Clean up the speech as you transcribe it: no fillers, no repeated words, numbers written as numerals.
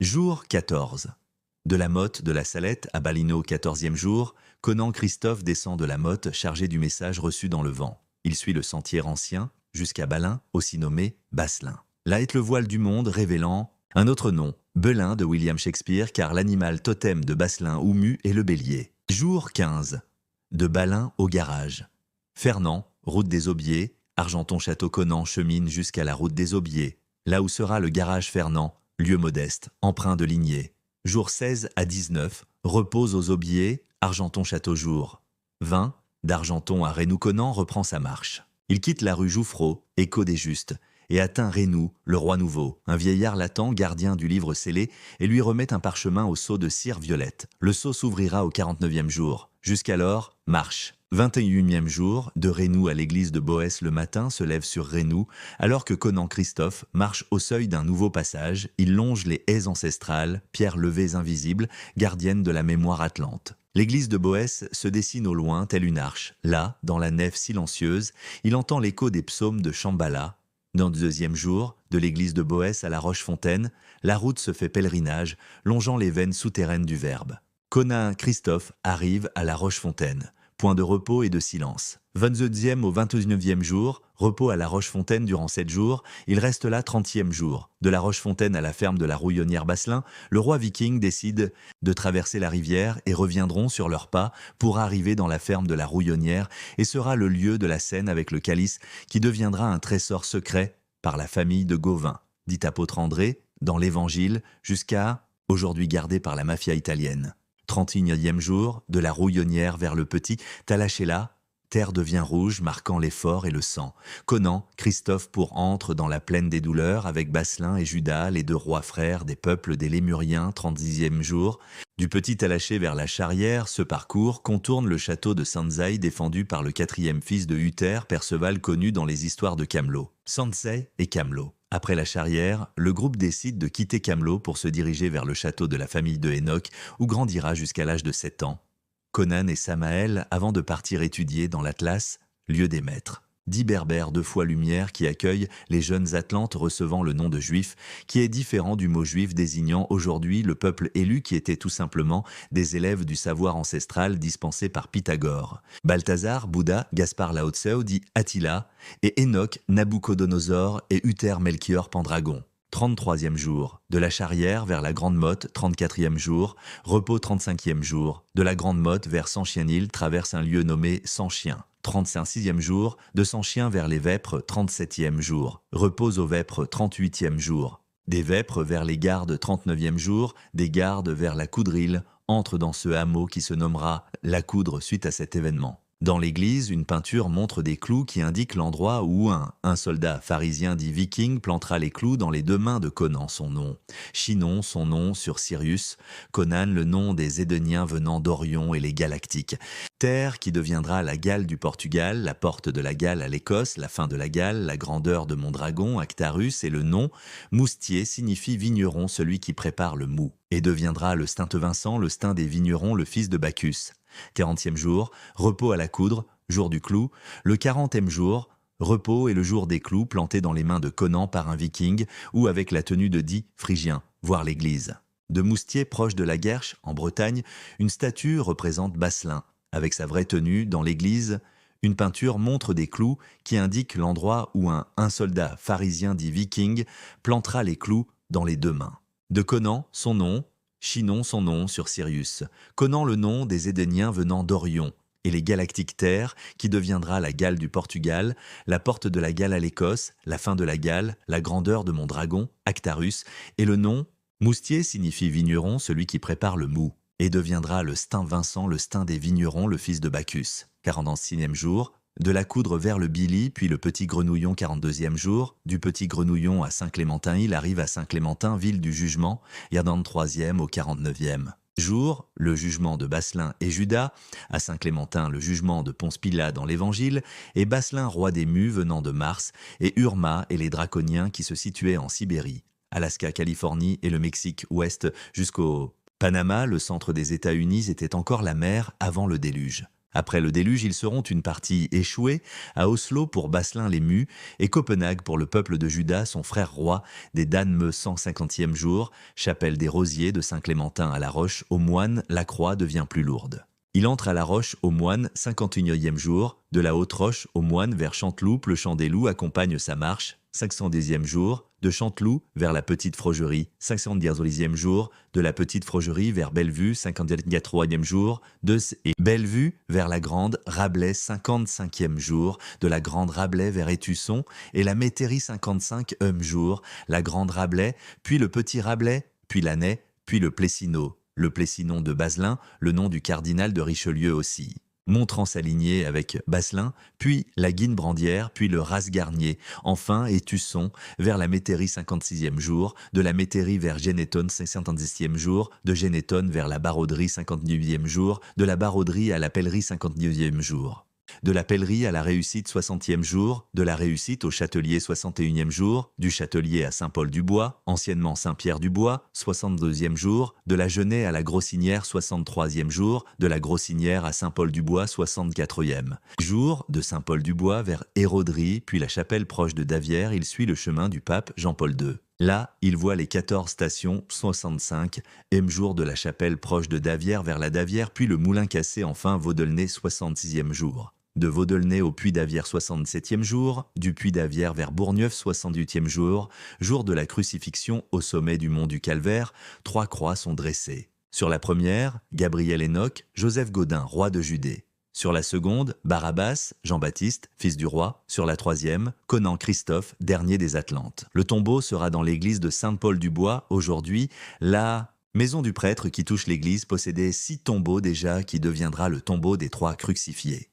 Jour 14. De la motte de la Salette à Balino, 14e jour, Conan Christophe descend de la motte chargé du message reçu dans le vent. Il suit le sentier ancien jusqu'à Balin, aussi nommé Basselin. Là est le voile du monde révélant un autre nom, Belin de William Shakespeare, car l'animal totem de Basselin ou mu est le bélier. Jour 15. De Balin au garage. Fernand, route des Aubiers, Argenton-Château-Conan chemine jusqu'à la route des Aubiers, là où sera le garage Fernand, lieu modeste, empreint de lignée. Jour 16 à 19, repose aux Aubiers, Argenton-Château-Jour. 20, d'Argenton à Rénou-Conan reprend sa marche. Il quitte la rue Jouffreau, écho des Justes, et atteint Rénou, le roi nouveau. Un vieillard l'attend, gardien du livre scellé, et lui remet un parchemin au sceau de cire violette. Le sceau s'ouvrira au 49e jour. Jusqu'alors, marche. 21e jour, de Rénou à l'église de Boès le matin se lève sur Rénou, alors que Conan Christophe marche au seuil d'un nouveau passage, il longe les haies ancestrales, pierres levées invisibles, gardiennes de la mémoire atlante. L'église de Boès se dessine au loin telle une arche. Là, dans la nef silencieuse, il entend l'écho des psaumes de Shambhala. Dans le 2e jour, de l'église de Boès à la Rochefontaine, la route se fait pèlerinage, longeant les veines souterraines du Verbe. Conan Christophe arrive à la Rochefontaine. Point de repos et de silence. 22e au 29e jour, repos à la Rochefontaine durant 7 jours, il reste là 30e jour. De la Rochefontaine à la ferme de la Rouillonnière Basselin, le roi viking décide de traverser la rivière et reviendront sur leurs pas pour arriver dans la ferme de la Rouillonnière et sera le lieu de la scène avec le calice qui deviendra un trésor secret par la famille de Gauvin, dit apôtre André dans l'Évangile, jusqu'à aujourd'hui gardé par la mafia italienne. 31e jour, de la Rouillonnière vers le petit Talachella, terre devient rouge, marquant l'effort et le sang. Conan, Christophe pour entre dans la plaine des douleurs avec Basselin et Judas, les 2 rois frères des peuples des Lémuriens, 36e jour. Du petit Talaché vers la Charrière, ce parcours contourne le château de Sanzai défendu par le 4e fils de Uther, Perceval connu dans les histoires de Camelot. Sanzai et Camelot. Après la Charrière, le groupe décide de quitter Camelot pour se diriger vers le château de la famille de Enoch, où grandira jusqu'à l'âge de 7 ans. Conan et Samaël avant de partir étudier dans l'Atlas, lieu des maîtres. 10 berbères 2 fois lumière qui accueillent les jeunes Atlantes recevant le nom de juifs, qui est différent du mot juif désignant aujourd'hui le peuple élu qui était tout simplement des élèves du savoir ancestral dispensé par Pythagore. Balthazar, Bouddha, Gaspard Lao Tseu dit Attila, et Enoch, Nabucodonosor et Uther Melchior Pendragon. 33e jour, de la Charrière vers la Grande Motte, 34e jour, repos 35e jour, de la Grande Motte vers Sanchienil traverse un lieu nommé Sanchien. 36e jour, de Sanchien vers les Vêpres, 37e jour, repose aux Vêpres, 38e jour. Des Vêpres vers les Gardes, 39e jour, des Gardes vers la Coudrille, entre dans ce hameau qui se nommera la Coudre suite à cet événement. Dans l'église, une peinture montre des clous qui indiquent l'endroit où un soldat pharisien dit viking plantera les clous dans les 2 mains de Conan, son nom. Chinon, son nom sur Sirius. Conan, le nom des Édeniens venant d'Orion et les Galactiques. Terre qui deviendra la Galles du Portugal, la porte de la Galles à l'Écosse, la fin de la Galles, la grandeur de Mondragon, Actarus, et le nom Moustier signifie vigneron, celui qui prépare le mou. Et deviendra le Stinte Vincent, le Stein des vignerons, le fils de Bacchus. 40e jour, repos à la Coudre, jour du clou. Le 40e jour, repos et le jour des clous plantés dans les mains de Conan par un viking ou avec la tenue de 10 Phrygiens, voire l'église. De Moustier, proche de la Guerche, en Bretagne, une statue représente Basselin. Avec sa vraie tenue, dans l'église, une peinture montre des clous qui indiquent l'endroit où un soldat pharisien dit viking plantera les clous dans les 2 mains. De Conan, son nom, Chinon son nom sur Sirius, Conan le nom des Édéniens venant d'Orion, et les Galactiques terres qui deviendra la Galles du Portugal, la porte de la Galles à l'Écosse, la fin de la Galles, la grandeur de Mondragon, Actarus, et le nom Moustier signifie vigneron, celui qui prépare le mou, et deviendra le Stein Vincent, le Stein des vignerons, le fils de Bacchus. 46e jour, de la Coudre vers le Billy, puis le Petit Grenouillon 42e jour, du Petit Grenouillon à Saint-Clémentin, il arrive à Saint-Clémentin, ville du jugement, 43e au 49e jour, le jugement de Basselin et Judas, à Saint-Clémentin le jugement de Ponce Pilate dans l'Évangile, et Basselin roi des Mus venant de Mars, et Urma et les Draconiens qui se situaient en Sibérie, Alaska, Californie et le Mexique ouest jusqu'au Panama, le centre des États-Unis était encore la mer avant le déluge. Après le déluge, ils seront une partie échouée à Oslo pour Basselin-les-Mus et Copenhague pour le peuple de Juda, son frère roi, des Danme 150e jour, chapelle des Rosiers de Saint-Clémentin à La Roche, aux moines, la croix devient plus lourde. Il entre à La Roche aux moines, 51e jour, de la Haute-Roche aux moines vers Chanteloup, le Champ des Loups accompagne sa marche, 510e jour, de Chanteloup vers la Petite Frogerie, 510e jour, de la Petite Frogerie vers Bellevue, 53e jour, et Bellevue vers la Grande Rabelais, 55e jour, de la Grande Rabelais vers Étusson, et la Métairie 55e jour, la Grande Rabelais, puis le Petit Rabelais, puis l'Annay, puis le Plessinot. Le Plessinon de Baselin, le nom du cardinal de Richelieu aussi. Montrant s'aligner avec Basselin, puis la Guine-Brandière, puis le Rasgarnier, enfin Étusson, vers la Métairie 56e jour, de la Métairie vers Génétonne 70e jour, de Génétonne vers la Barauderie 59e jour, de la Barauderie à la Pellerie 59e jour. De la Pellerie à la Réussite 60e jour, de la Réussite au Châtelier 61e jour, du Châtelier à Saint-Paul-du-Bois, anciennement Saint-Pierre-du-Bois, 62e jour, de la Genêt à la Grossinière 63e jour, de la Grossinière à Saint-Paul-du-Bois 64e jour, de Saint-Paul-du-Bois vers Héraudry, puis la chapelle proche de Davière, il suit le chemin du pape Jean-Paul II. Là, il voit les 14 stations, 65e jour de la chapelle proche de Davière vers la Davière, puis le Moulin Cassé, enfin Vaudelnay, 66e jour. De Vaudelnay au Puy-d'Avière, 67e jour, du Puy-d'Avière vers Bourgneuf, 68e jour, jour de la crucifixion au sommet du mont du Calvaire, 3 croix sont dressées. Sur la première, Gabriel Enoch, Joseph Gaudin, roi de Judée. Sur la seconde, Barabas, Jean-Baptiste, fils du roi. Sur la troisième, Conan Christophe, dernier des Atlantes. Le tombeau sera dans l'église de Saint-Paul-du-Bois. Aujourd'hui, la maison du prêtre qui touche l'église possédait 6 tombeaux déjà, qui deviendra le tombeau des 3 crucifiés.